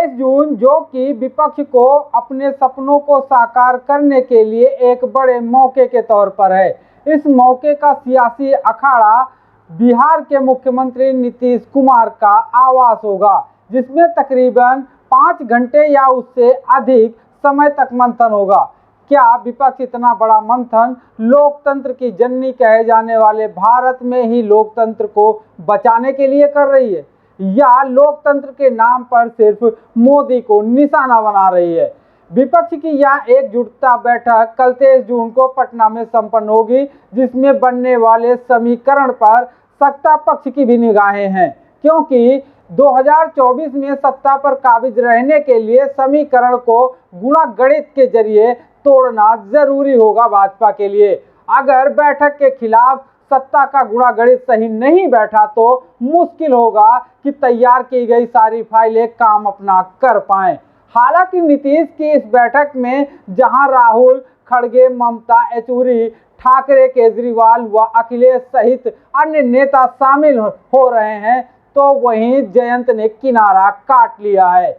23 जून जो कि विपक्ष को अपने सपनों को साकार करने के लिए एक बड़े मौके के तौर पर है। इस मौके का सियासी अखाड़ा बिहार के मुख्यमंत्री नीतीश कुमार का आवास होगा, जिसमें तकरीबन 5 घंटे या उससे अधिक समय तक मंथन होगा। क्या विपक्ष इतना बड़ा मंथन लोकतंत्र की जननी कहे जाने वाले भारत में ही लोकतंत्र को बचाने के लिए कर रही है, या लोकतंत्र के नाम पर सिर्फ मोदी को निशाना बना रही है? विपक्ष की यह एकजुटता बैठक कल 23 जून को पटना में संपन्न होगी, जिसमें बनने वाले समीकरण पर सत्ता पक्ष की भी निगाहें हैं, क्योंकि 2024 में सत्ता पर काबिज रहने के लिए समीकरण को गुणा गणित के जरिए तोड़ना जरूरी होगा भाजपा के लिए। अगर बैठक के खिलाफ सत्ता का गुणा गणित सही नहीं बैठा तो मुश्किल होगा कि तैयार की गई सारी फाइलें काम अपना कर पाएं। हालांकि नीतीश की इस बैठक में जहां राहुल, खड़गे, ममता, येचुरी, ठाकरे, केजरीवाल व अखिलेश सहित अन्य नेता शामिल हो रहे हैं, तो वहीं जयंत ने किनारा काट लिया है।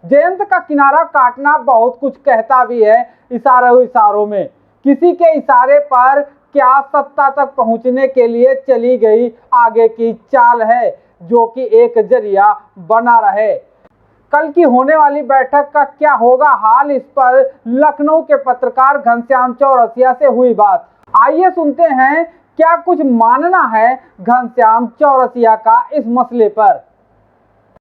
जयंत का किनारा काटना बहुत कुछ कहता भी है। इशारों में किसी के इशारे पर क्या सत्ता तक पहुंचने के लिए चली गई आगे की चाल है, जो कि एक जरिया बना रहे। कल की होने वाली बैठक का क्या होगा हाल, इस पर लखनऊ के पत्रकार घनश्याम चौरसिया से हुई बात। आइए सुनते हैं क्या कुछ मानना है घनश्याम चौरसिया का इस मसले पर।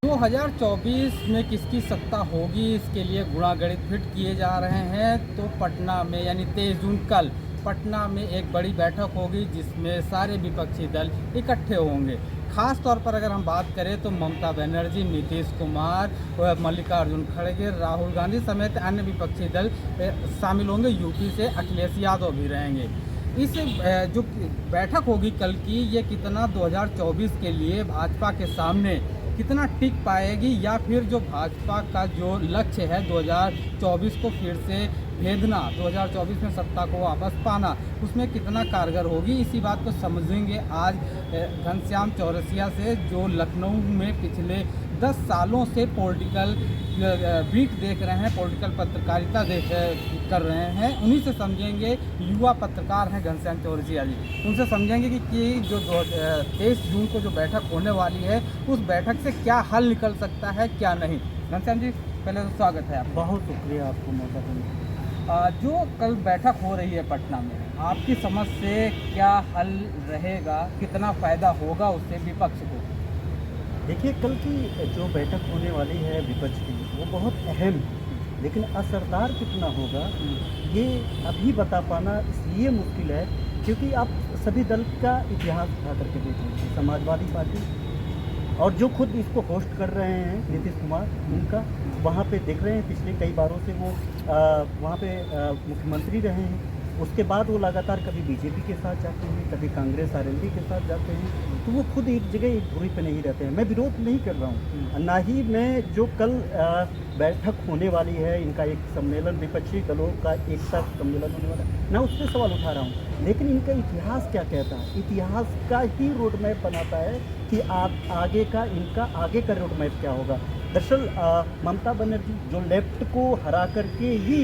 2024 में किसकी सत्ता होगी, इसके लिए गुणा गणित फिट किए जा रहे हैं। तो पटना में यानी 23 जून कल पटना में एक बड़ी बैठक होगी, जिसमें सारे विपक्षी दल इकट्ठे होंगे। खास तौर पर अगर हम बात करें तो ममता बनर्जी, नीतीश कुमार, मल्लिकार्जुन खड़गे, राहुल गांधी समेत अन्य विपक्षी दल शामिल होंगे। यूपी से अखिलेश यादव भी रहेंगे। इस जो बैठक होगी कल की, ये कितना 2024 के लिए भाजपा के सामने कितना टिक पाएगी, या फिर जो भाजपा का जो लक्ष्य है 2024 को फिर से भेदना, 2024 में सत्ता को वापस पाना, उसमें कितना कारगर होगी, इसी बात को समझेंगे आज घनश्याम चौरसिया से, जो लखनऊ में पिछले 10 सालों से पॉलिटिकल बीट देख रहे हैं, पॉलिटिकल पत्रकारिता कर रहे हैं। उन्हीं से समझेंगे, युवा पत्रकार हैं घनश्याम चौरसिया जी, उनसे समझेंगे कि जो 23 जून को जो बैठक होने वाली है, उस बैठक से क्या हल निकल सकता है, क्या नहीं। घनश्याम जी, पहले तो स्वागत है आपका। बहुत शुक्रिया आपको मौका देने। जो कल बैठक हो रही है पटना में, आपकी समझ से क्या हल रहेगा, कितना फ़ायदा होगा उससे विपक्ष को? देखिए, कल की जो बैठक होने वाली है विपक्ष की, वो बहुत अहम है, लेकिन असरदार कितना होगा ये अभी बता पाना इसलिए मुश्किल है क्योंकि आप सभी दल का इतिहास उठा करके देख लीजिए। समाजवादी पार्टी और जो खुद इसको होस्ट कर रहे हैं नीतीश कुमार, उनका वहाँ पे देख रहे हैं पिछले कई बारों से वो वहाँ पे मुख्यमंत्री रहे हैं। उसके बाद वो लगातार कभी बीजेपी के साथ जाते हैं, कभी कांग्रेस आरएलडी के साथ जाते हैं, तो वो खुद एक जगह एक धुरी पे नहीं रहते हैं। मैं विरोध नहीं कर रहा हूँ, ना ही मैं जो कल बैठक होने वाली है, इनका एक सम्मेलन, विपक्षी दलों का एक साथ सम्मेलन होने वाला है, ना उस पर सवाल उठा रहा हूँ, लेकिन इनका इतिहास क्या कहता है। इतिहास का ही रोड मैप बनाता है कि आप आगे का, इनका आगे का रोड मैप क्या होगा। दरअसल ममता बनर्जी जो लेफ्ट को हरा करके ही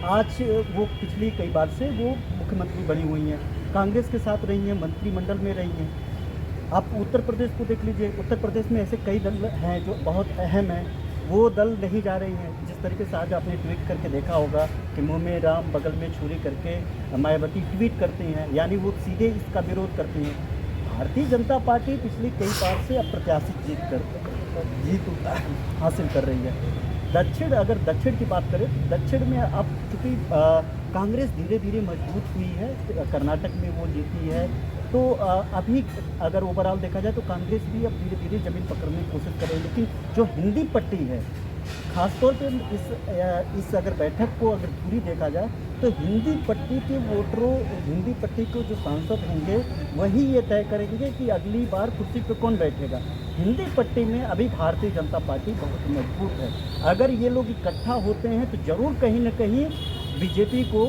आज वो पिछली कई बार से वो मुख्यमंत्री बनी हुई हैं, कांग्रेस के साथ रही हैं, मंत्रिमंडल में रही हैं। आप उत्तर प्रदेश को देख लीजिए, उत्तर प्रदेश में ऐसे कई दल हैं जो बहुत अहम हैं, वो दल नहीं जा रही हैं। जिस तरीके से आज आपने ट्वीट करके देखा होगा कि मुँह में राम बगल में छुरी करके मायावती ट्वीट करती हैं, यानी वो सीधे इसका विरोध करती हैं। भारतीय जनता पार्टी पिछली कई बार से अप्रत्याशित जीत हासिल कर रही है। अगर दक्षिण की बात करें, दक्षिण में अब चूँकि कांग्रेस धीरे धीरे मजबूत हुई है, कर्नाटक में वो जीती है, तो अभी अगर ओवरऑल देखा जाए तो कांग्रेस भी अब धीरे धीरे ज़मीन पकड़ने की कोशिश कर रही है। लेकिन जो हिंदी पट्टी है, खासतौर पे इस अगर बैठक को अगर पूरी देखा जाए तो हिंदी पट्टी के वोटरों, हिंदी पट्टी को जो सांसद होंगे वही ये तय करेंगे कि अगली बार कुर्सी पे कौन बैठेगा। हिंदी पट्टी में अभी भारतीय जनता पार्टी बहुत मजबूत है। अगर ये लोग इकट्ठा होते हैं तो ज़रूर कहीं ना कहीं बीजेपी को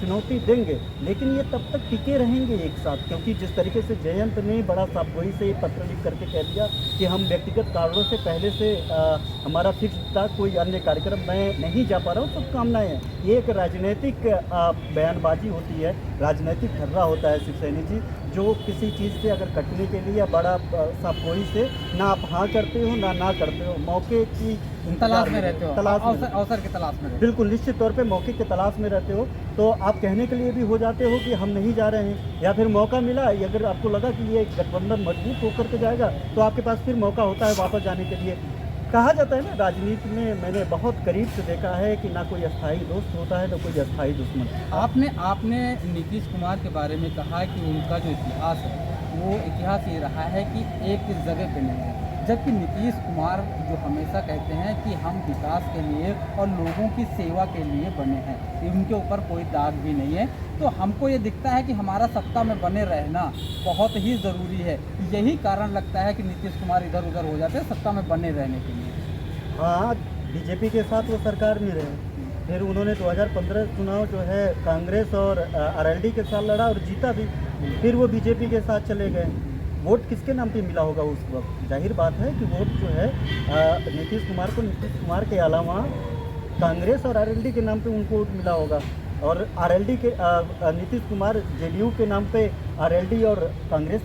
चुनौती देंगे, लेकिन ये तब तक टिके रहेंगे एक साथ, क्योंकि जिस तरीके से जयंत ने बड़ा साफगोई से पत्र लिख करके कह दिया कि हम व्यक्तिगत कारणों से पहले से हमारा फिक्स था, कोई अन्य कार्यक्रम मैं नहीं जा पा रहा हूँ, शुभकामनाएं हैं। ये एक राजनीतिक बयानबाजी होती है, राजनीतिक ठर्रा होता है शिवसैनी जी, जो किसी चीज़ से अगर कटने के लिए या बड़ा साफगोई से ना आप हाँ करते हो ना करते हो, मौके की तलाश में रहते हो, तलाश में, अवसर की तलाश में रहते हो। बिल्कुल निश्चित तौर पे मौके की तलाश में रहते हो, तो आप कहने के लिए भी हो जाते हो कि हम नहीं जा रहे हैं, या फिर मौका मिला, अगर आपको लगा कि ये गठबंधन मजबूत होकर के जाएगा तो आपके पास फिर मौका होता है वापस जाने के लिए। कहा जाता है ना, राजनीति में मैंने बहुत करीब से देखा है कि ना कोई अस्थाई दोस्त होता है ना कोई अस्थाई दुश्मन। आपने नीतीश कुमार के बारे में कहा कि उनका जो इतिहास है वो इतिहास ये रहा है कि एक जगह पे नहीं है, जबकि नीतीश कुमार जो हमेशा कहते हैं कि हम विकास के लिए और लोगों की सेवा के लिए बने हैं, उनके ऊपर कोई दाग भी नहीं है। तो हमको ये दिखता है कि हमारा सत्ता में बने रहना बहुत ही ज़रूरी है, यही कारण लगता है कि नीतीश कुमार इधर उधर हो जाते हैं सत्ता में बने रहने के लिए। हाँ, बीजेपी के साथ वो सरकार में रहे, फिर उन्होंने 2015 चुनाव जो है कांग्रेस और आरएलडी के साथ लड़ा और जीता भी, फिर वो बीजेपी के साथ चले गए। वोट किसके नाम पे मिला होगा उस वक्त? जाहिर बात है कि वोट जो है नीतीश कुमार को, नीतीश कुमार के अलावा कांग्रेस और आरएलडी के नाम पे उनको वोट मिला होगा, और आरएलडी के नीतीश कुमार जेडीयू के नाम पे आरएलडी और कांग्रेस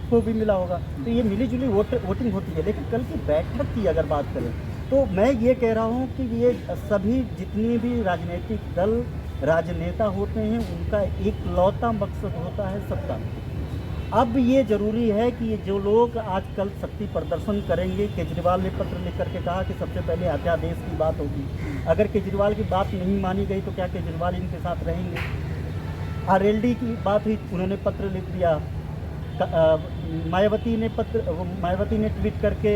को भी मिला होगा। तो ये मिलीजुली वोटिंग होती है। लेकिन कल की बैठक की अगर बात करें तो मैं ये कह रहा हूँ कि ये सभी जितने भी राजनीतिक दल राजनेता होते हैं उनका एक लौता मकसद होता है सत्ता। अब ये ज़रूरी है कि ये जो लोग आजकल शक्ति प्रदर्शन करेंगे, केजरीवाल ने पत्र लिख करके कहा कि सबसे पहले अध्यादेश की बात होगी, अगर केजरीवाल की बात नहीं मानी गई तो क्या केजरीवाल इनके साथ रहेंगे? आरएलडी की बात हुई, उन्होंने पत्र लिख दिया, मायावती ने ट्वीट करके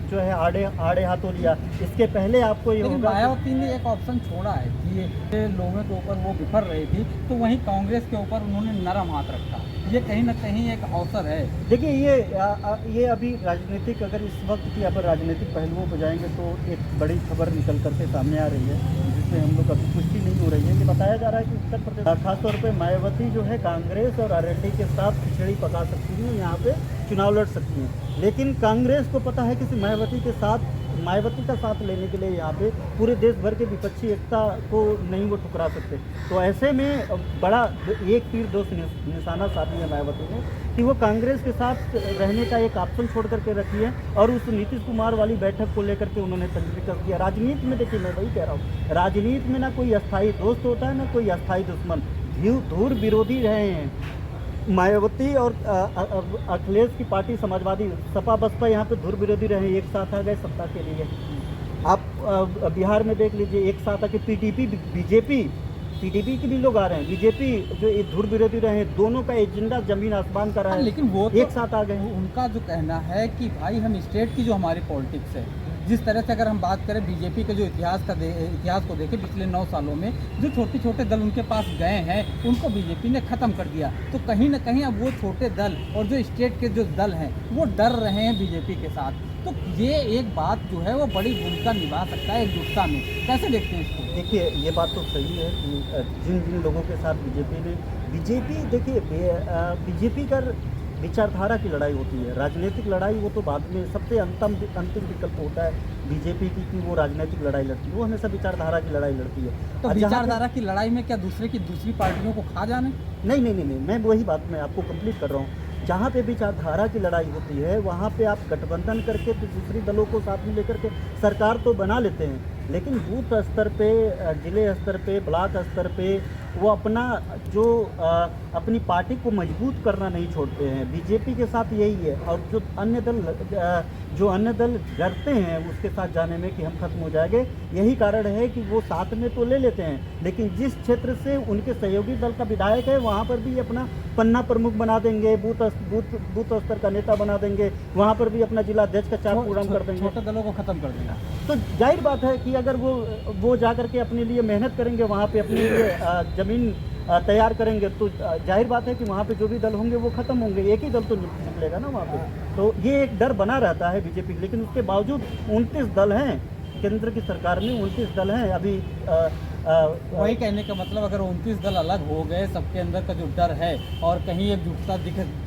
जो है आड़े हाथों लिया। इसके पहले आपको ये होगा, मायावती ने एक ऑप्शन छोड़ा है कि ये लोगों के ऊपर वो बिफर रही थी, तो वहीं कांग्रेस के ऊपर उन्होंने नरम हाथ रखा, ये कहीं ना कहीं एक अवसर है। देखिए ये अभी राजनीतिक, अगर इस वक्त की अगर राजनीतिक पहलुओं पर जाएंगे तो एक बड़ी खबर निकल करके सामने आ रही है, जिसमें हम लोग अभी पुष्टि नहीं हो रही है, कि बताया जा रहा है कि उत्तर प्रदेश खासतौर पे मायावती जो है कांग्रेस और आरएलडी के साथ खिचड़ी पका सकती हैं, यहाँ पे चुनाव लड़ सकती हैं। लेकिन कांग्रेस को पता है कि मायावती का साथ लेने के लिए यहाँ पे पूरे देश भर के विपक्षी एकता को नहीं वो ठुकरा सकते। तो ऐसे में बड़ा एक तीर दो निशाना साधी है मायावती ने, कि वो कांग्रेस के साथ रहने का एक ऑप्शन छोड़ करके रखी है, और उस नीतीश कुमार वाली बैठक को लेकर के उन्होंने तंजली कर दिया। राजनीति में देखिए, मैं वही कह रहा हूँ, राजनीति में ना कोई अस्थाई दोस्त होता है ना कोई अस्थाई दुश्मन, धूर विरोधी रहे हैं मायावती और अखिलेश की पार्टी समाजवादी सपा बसपा यहाँ पे धुर विरोधी रहे, एक साथ आ गए सत्ता के लिए। आप बिहार में देख लीजिए, एक साथ आके पीडीपी के भी लोग आ रहे हैं, बीजेपी जो धुर विरोधी रहे, दोनों का एजेंडा जमीन आसमान का रहा है, लेकिन वो एक साथ आ गए। उनका जो कहना है कि भाई हम स्टेट की जो हमारी पॉलिटिक्स है, जिस तरह से अगर हम बात करें बीजेपी के जो इतिहास को देखें, पिछले 9 सालों में जो छोटे छोटे दल उनके पास गए हैं उनको बीजेपी ने ख़त्म कर दिया। तो कहीं ना कहीं अब वो छोटे दल और जो स्टेट के जो दल हैं वो डर रहे हैं बीजेपी के साथ। तो ये एक बात जो है वो बड़ी भूमिका निभा सकता है एकजुटता में, कैसे देखते हैं इसको? देखिए, ये बात तो सही है कि जिन लोगों के साथ बीजेपी का विचारधारा की लड़ाई होती है, राजनीतिक लड़ाई वो तो बाद में सबसे अंतिम विकल्प होता है बीजेपी की, कि वो राजनीतिक लड़ाई लड़ती है, वो हमेशा विचारधारा की लड़ाई लड़ती है। तो विचारधारा की लड़ाई में क्या दूसरी पार्टियों को खा जाने? नहीं, मैं वही बात मैं आपको कंप्लीट कर रहा हूँ। जहाँ पे विचारधारा की लड़ाई होती है वहाँ पे आप गठबंधन करके तो दूसरी दलों को साथ में लेकर के सरकार तो बना लेते हैं, लेकिन बूथ स्तर पे, जिले स्तर पे, ब्लॉक स्तर पे वो अपनी पार्टी को मजबूत करना नहीं छोड़ते हैं। बीजेपी के साथ यही है, और जो अन्य दल डरते हैं उसके साथ जाने में कि हम खत्म हो जाएंगे, यही कारण है कि वो साथ में तो ले लेते हैं, लेकिन जिस क्षेत्र से उनके सहयोगी दल का विधायक है वहाँ पर भी अपना पन्ना प्रमुख बना देंगे, बूथ स्तर का नेता बना देंगे, वहाँ पर भी अपना जिला अध्यक्ष का चार्ज पूरा कर देंगे, छोटे दलों को खत्म कर देंगे। तो जाहिर बात है कि अगर वो जा करके अपने लिए मेहनत करेंगे, वहाँ पे अपने लिए जमीन तैयार करेंगे, तो जाहिर बात है कि वहाँ पे जो भी दल होंगे वो खत्म होंगे, एक ही दल तो निकलेगा ना वहाँ पे। तो ये एक डर बना रहता है बीजेपी, लेकिन उसके बावजूद 29 दल हैं, केंद्र की सरकार में 29 दल हैं। अभी वही कहने का मतलब अगर 29 दल अलग हो गए, सबके अंदर का जो डर है और कहीं एकजुटता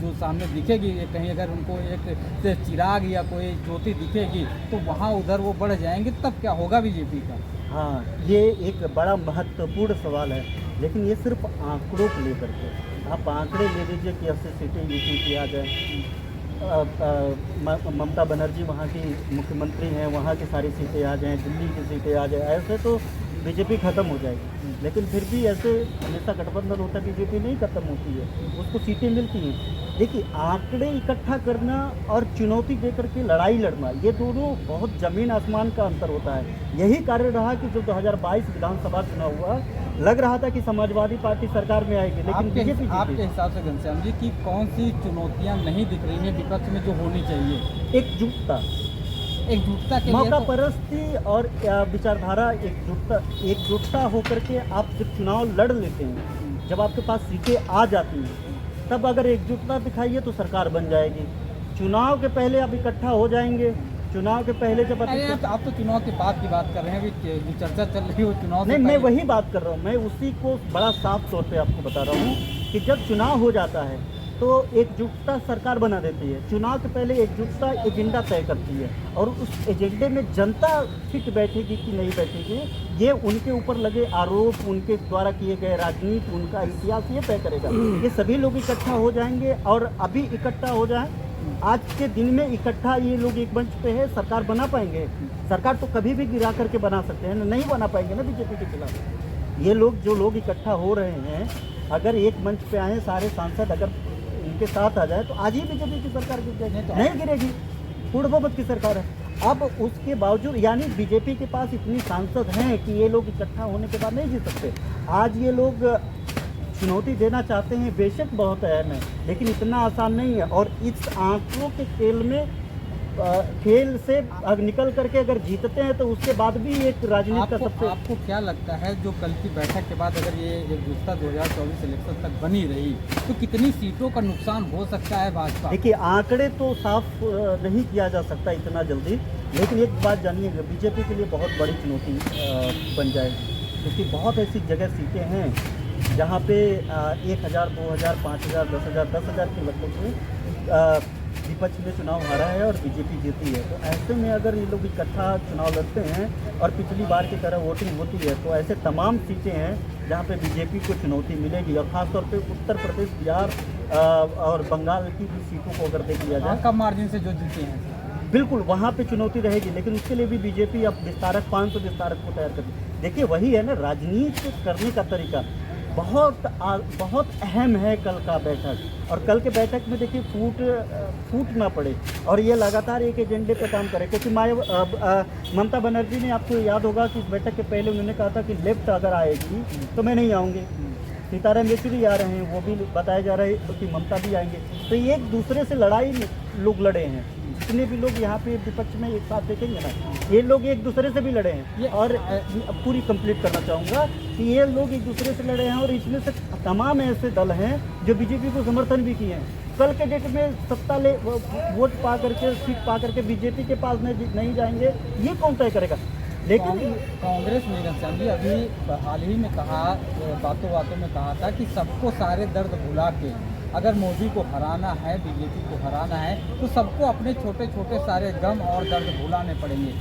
जो सामने दिखेगी, कहीं अगर उनको एक चिराग या कोई ज्योति दिखेगी तो वहाँ उधर वो बढ़ जाएंगे, तब क्या होगा बीजेपी का? हाँ, ये एक बड़ा महत्वपूर्ण सवाल है, लेकिन ये सिर्फ आंकड़ों को लेकर के। आप आंकड़े ले लीजिए कि 80 सीटें यूपी की आ जाए, ममता बनर्जी वहाँ की मुख्यमंत्री हैं, वहाँ की सारी सीटें आ जाएं, दिल्ली की सीटें आ जाए, ऐसे तो बीजेपी ख़त्म हो जाएगी। लेकिन फिर भी ऐसे हमेशा गठबंधन होता है, बीजेपी नहीं ख़त्म होती है, उसको सीटें मिलती हैं। देखिए, आंकड़े इकट्ठा करना और चुनौती दे करके लड़ाई लड़ना, ये दोनों बहुत ज़मीन आसमान का अंतर होता है। यही कारण रहा कि जब 2022 विधानसभा चुनाव हुआ, लग रहा था कि समाजवादी पार्टी सरकार में आएगी, लेकिन बीजेपी आपके हिसाब से घनश्याम जी की कौन सी चुनौतियाँ नहीं दिख रही हैं विपक्ष में जो होनी चाहिए? एकजुटता के मौका लिए परस्ती और विचारधारा, एकजुटता होकर के आप जब चुनाव लड़ लेते हैं, जब आपके पास सीटें आ जाती हैं, तब अगर एकजुटता दिखाइए तो सरकार बन जाएगी। चुनाव के पहले आप इकट्ठा हो जाएंगे, चुनाव के पहले जब आप तो चुनाव के बाद की बात कर रहे हैं, अभी जो चर्चा चल रही है वो चुनाव नहीं, मैं वही बात कर रहा हूँ, मैं उसी को बड़ा साफ तौर पे आपको बता रहा हूँ कि जब चुनाव हो जाता है तो एकजुटता सरकार बना देती है। चुनाव के पहले एकजुटता एजेंडा तय करती है और उस एजेंडे में जनता फिट बैठेगी कि नहीं बैठेगी, ये उनके ऊपर लगे आरोप, उनके द्वारा किए गए राजनीति, उनका इतिहास ये तय करेगा। ये सभी लोग इकट्ठा हो जाएंगे और अभी इकट्ठा हो जाए, आज के दिन में इकट्ठा ये लोग एक मंच पे है, सरकार बना पाएंगे? सरकार तो कभी भी गिरा करके बना सकते हैं, नहीं बना पाएंगे ना बीजेपी के खिलाफ। ये लोग जो लोग इकट्ठा हो रहे हैं, अगर एक मंच पे आए, सारे सांसद अगर इनके साथ आ जाए तो आज ही बीजेपी की सरकार गिर जाएगी, नहीं गिरेगी, पूर्ण बहुमत की सरकार है। अब उसके बावजूद यानी बीजेपी के पास इतनी सांसद हैं कि ये लोग इकट्ठा होने के बाद नहीं जीत सकते। आज ये लोग चुनौती देना चाहते हैं, बेशक बहुत अहम है, लेकिन इतना आसान नहीं है। और इस आंकड़ों के खेल से निकल करके अगर जीतते हैं तो उसके बाद भी एक राजनीति का सबसे। आपको क्या लगता है जो कल की बैठक के बाद अगर ये एकजुटता 2024 इलेक्शन तक बनी रही तो कितनी सीटों का नुकसान हो सकता है भाजपा? देखिए, आंकड़े तो साफ नहीं किया जा सकता इतना जल्दी, लेकिन एक बात जानिएगा, बीजेपी के लिए बहुत बड़ी चुनौती बन जाएगी, क्योंकि बहुत ऐसी जगह सीटें हैं जहाँ पे 1000, 2000, 5000, 10,000 के लगभग में विपक्ष ने चुनाव हारा है और बीजेपी जीती है। तो ऐसे में अगर ये लोग इकट्ठा चुनाव लड़ते हैं और पिछली बार की तरह वोटिंग होती है, तो ऐसे तमाम सीटें हैं जहाँ पे बीजेपी को चुनौती मिलेगी। और ख़ासतौर पे उत्तर प्रदेश, बिहार और बंगाल की भी सीटों को अगर देख लिया जाए, कम मार्जिन से जो जीते हैं, बिल्कुल वहाँ पे चुनौती रहेगी। लेकिन उसके लिए भी बीजेपी अब विस्तारक 500 विस्तारक को तैयार करती। देखिए, वही है ना, राजनीति करने का तरीका बहुत अहम है कल का बैठक। और कल के बैठक में देखिए फूट ना पड़े और ये लगातार एक एजेंडे पे काम करे, क्योंकि ममता बनर्जी ने, आपको याद होगा कि इस बैठक के पहले उन्होंने कहा था कि लेफ्ट अगर आएगी तो मैं नहीं आऊँगी। सीताराम येचुरी आ रहे हैं, वो भी बताया जा रहा है कि ममता भी आएंगे। तो ये एक दूसरे से लड़ाई लोग लड़े हैं, जितने भी लोग यहाँ पे विपक्ष में एक साथ देखेंगे ना, ये लोग एक दूसरे से भी लड़े हैं। और पूरी कंप्लीट करना चाहूँगा कि ये लोग एक दूसरे से लड़े हैं और इसमें से तमाम ऐसे दल हैं जो बीजेपी को समर्थन भी किए हैं। कल के डेट में सत्ता ले वोट पा करके, सीट पा करके बीजेपी के पास नहीं जाएंगे, ये कौन तय करेगा? लेकिन कांग्रेस ने घनश्याम जी अभी हाल ही में कहा, बातों में कहा था कि सबको सारे दर्द भुला के अगर मोदी को हराना है, बीजेपी को हराना है, तो सबको अपने छोटे छोटे सारे गम और दर्द भुलाने पड़ेंगे।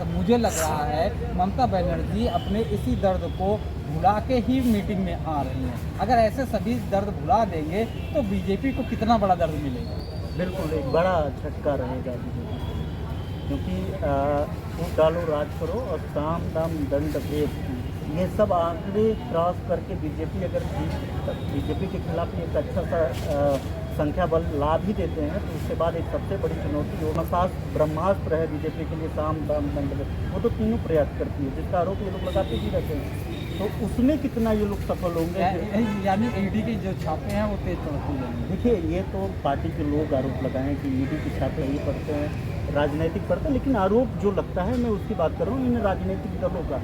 मुझे लग रहा है ममता बनर्जी अपने इसी दर्द को भुला के ही मीटिंग में आ रही हैं। अगर ऐसे सभी दर्द भुला देंगे तो बीजेपी को कितना बड़ा दर्द मिलेगा? बिल्कुल एक बड़ा झटका रहेगा बीजेपी, क्योंकि फूट डालो राज करो और साम दाम दंड भेद, ये सब आंकड़े क्रॉस करके बीजेपी अगर बीजेपी के खिलाफ एक अच्छा सा संख्या बल ला भी देते हैं, तो उसके बाद एक सबसे बड़ी चुनौती हो ब्रह्मास्त्र है बीजेपी के लिए, साम दाम दंड भेद, वो तो तीनों प्रयास करती है, जिसका आरोप ये लोग लगाते ही रहते हैं। तो उसमें कितना ये लोग सफल होंगे? यानी ईडी के जो छापे हैं वो तेज चढ़ते हैं। देखिए, ये तो पार्टी के लोग आरोप लगाएं कि ईडी के छापे ये पड़ते हैं, राजनीतिक पड़ते हैं, लेकिन आरोप जो लगता है, मैं उसकी बात कर रहा हूँ इन राजनीतिक दलों का।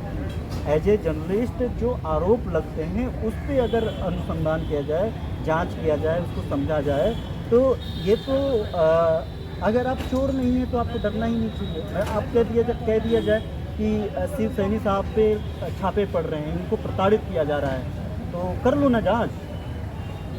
एज ए जर्नलिस्ट जो आरोप लगते हैं उस पर अगर अनुसंधान किया जाए, जांच किया जाए, उसको समझा जाए, तो ये तो अगर आप चोर नहीं हैं तो आपको डरना ही नहीं चाहिए। आप कह दिया जाए कि शिव सैनी साहब पे छापे पड़ रहे हैं, इनको प्रताड़ित किया जा रहा है, तो कर लो ना जांच।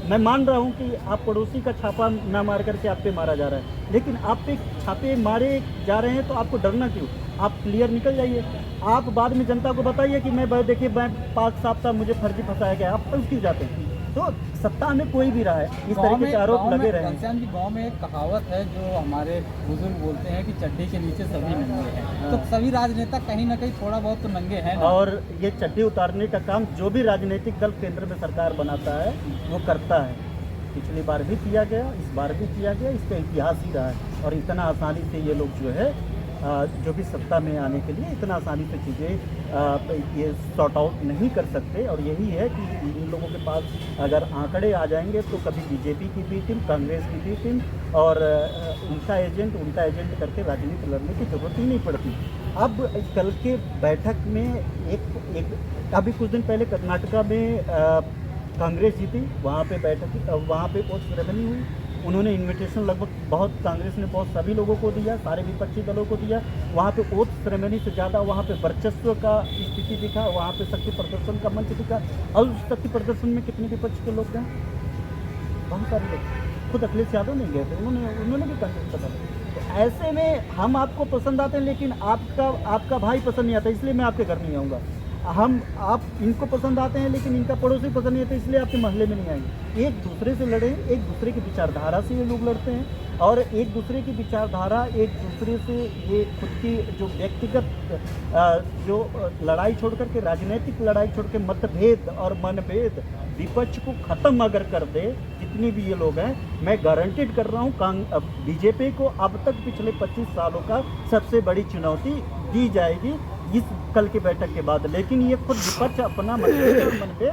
मैं मान रहा हूँ कि आप पड़ोसी का छापा ना मार करके आप पे मारा जा रहा है, लेकिन आप पे छापे मारे जा रहे हैं तो आपको डरना क्यों? आप क्लियर निकल जाइए। आप बाद में जनता को बताइए कि मैं देखिए मैं पाक साहब था, मुझे फर्जी फंसाया गया। आप फंस क्यों जाते हैं? तो सत्ता में कोई भी रहा है, इस तरीके के आरोप लगे रहे हैं। घनश्याम जी, गांव में एक कहावत है जो हमारे बुजुर्ग बोलते हैं कि चड्डी के नीचे सभी नंगे हैं। तो सभी राजनेता कहीं ना कहीं थोड़ा बहुत तो नंगे हैं ना? और ये चड्डी उतारने का काम जो भी राजनीतिक दल केंद्र में सरकार बनाता है वो करता है। पिछली बार भी किया गया, इस बार भी किया गया, इसका इतिहास ही रहा है। और इतना आसानी से ये लोग जो है जो भी सत्ता में आने के लिए इतना आसानी से चीज़ें ये सॉर्ट आउट नहीं कर सकते। और यही है कि इन लोगों के पास अगर आंकड़े आ जाएंगे तो कभी बीजेपी की बी टीम, कांग्रेस की बी टीम और उनका एजेंट करके राजनीति लड़ने की जरूरत ही नहीं पड़ती। अब कल के बैठक में एक अभी कुछ दिन पहले कर्नाटका में कांग्रेस जीती, वहाँ पे बैठक, वहाँ पे ओथ सेरेमनी हुई। उन्होंने इनविटेशन लगभग बहुत कांग्रेस ने बहुत सभी लोगों को दिया, सारे विपक्षी दलों को दिया। वहाँ पे ओथ सेरेमनी से ज़्यादा वहाँ पे वर्चस्व का स्थिति दिखा, वहाँ पे शक्ति प्रदर्शन का मंच दिखा। और उस शक्ति प्रदर्शन में कितने विपक्ष के लोग गए? बहुत सारे लोग। खुद अखिलेश यादव नहीं गए थे, उन्होंने भी कांग्रेस का था। तो ऐसे में हम आपको पसंद आते हैं, लेकिन आपका भाई पसंद नहीं आता, इसलिए मैं आपके घर नहीं आऊँगा। आप इनको पसंद आते हैं लेकिन इनका पड़ोसी पसंद नहीं आता, इसलिए आपके मोहल्ले में नहीं आएंगे। एक दूसरे से लड़े, एक दूसरे की विचारधारा से ये लोग लड़ते हैं और एक दूसरे की विचारधारा, एक दूसरे से ये खुद की जो व्यक्तिगत जो लड़ाई छोड़ करके, राजनीतिक लड़ाई छोड़ के मतभेद और मनभेद, विपक्ष को ख़त्म अगर कर दे, जितनी भी ये लोग हैं, मैं गारंटेड कर रहा हूँ बीजेपी को अब तक पिछले 25 सालों का सबसे बड़ी चुनौती दी जाएगी इस कल की बैठक के बाद। लेकिन ये खुद विपक्ष अपना मनभेद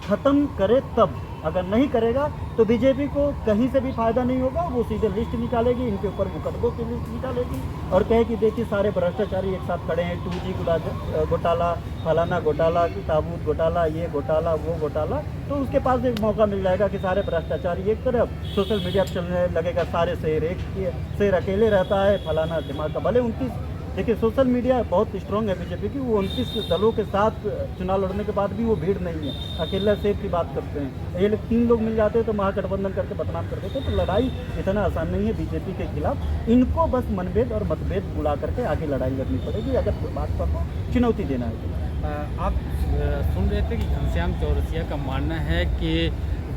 खत्म करे तब, अगर नहीं करेगा तो बीजेपी को कहीं से भी फायदा नहीं होगा। वो सीधे लिस्ट निकालेगी, इनके ऊपर मुकदमों की लिस्ट निकालेगी और कहेगी देखिए सारे भ्रष्टाचारी एक साथ खड़े हैं, 2G घोटाला, फलाना घोटाला, ताबूत घोटाला, ये घोटाला, वो घोटाला। तो उसके पास एक मौका मिल जाएगा कि सारे भ्रष्टाचारी एक तरफ, सोशल मीडिया पर चलने लगेगा सारे शेर अकेले रहता है, फलाना दिमाग का। भले 29, देखिए सोशल मीडिया बहुत स्ट्रॉन्ग है बीजेपी की, वो 29 दलों के साथ चुनाव लड़ने के बाद भी वो भीड़ नहीं है, अकेला शेर की बात करते हैं। ये लोग 3 लोग मिल जाते हैं तो महागठबंधन करके बदनाम कर देते हैं। तो लड़ाई इतना आसान नहीं है बीजेपी के खिलाफ। इनको बस मनभेद और मतभेद बुला करके आगे लड़ाई लड़नी पड़ेगी अगर भाजपा को चुनौती देना है। आप सुन रहे थे कि घनश्याम चौरसिया का मानना है कि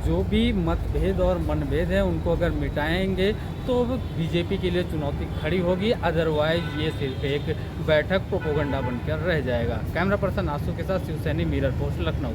जो भी मतभेद और मनभेद है उनको अगर मिटाएंगे तो बीजेपी के लिए चुनौती खड़ी होगी, अदरवाइज ये सिर्फ एक बैठक प्रोपोगंडा बनकर रह जाएगा। कैमरा पर्सन आंसू के साथ शिव सैनी, मिरर पोस्ट, लखनऊ।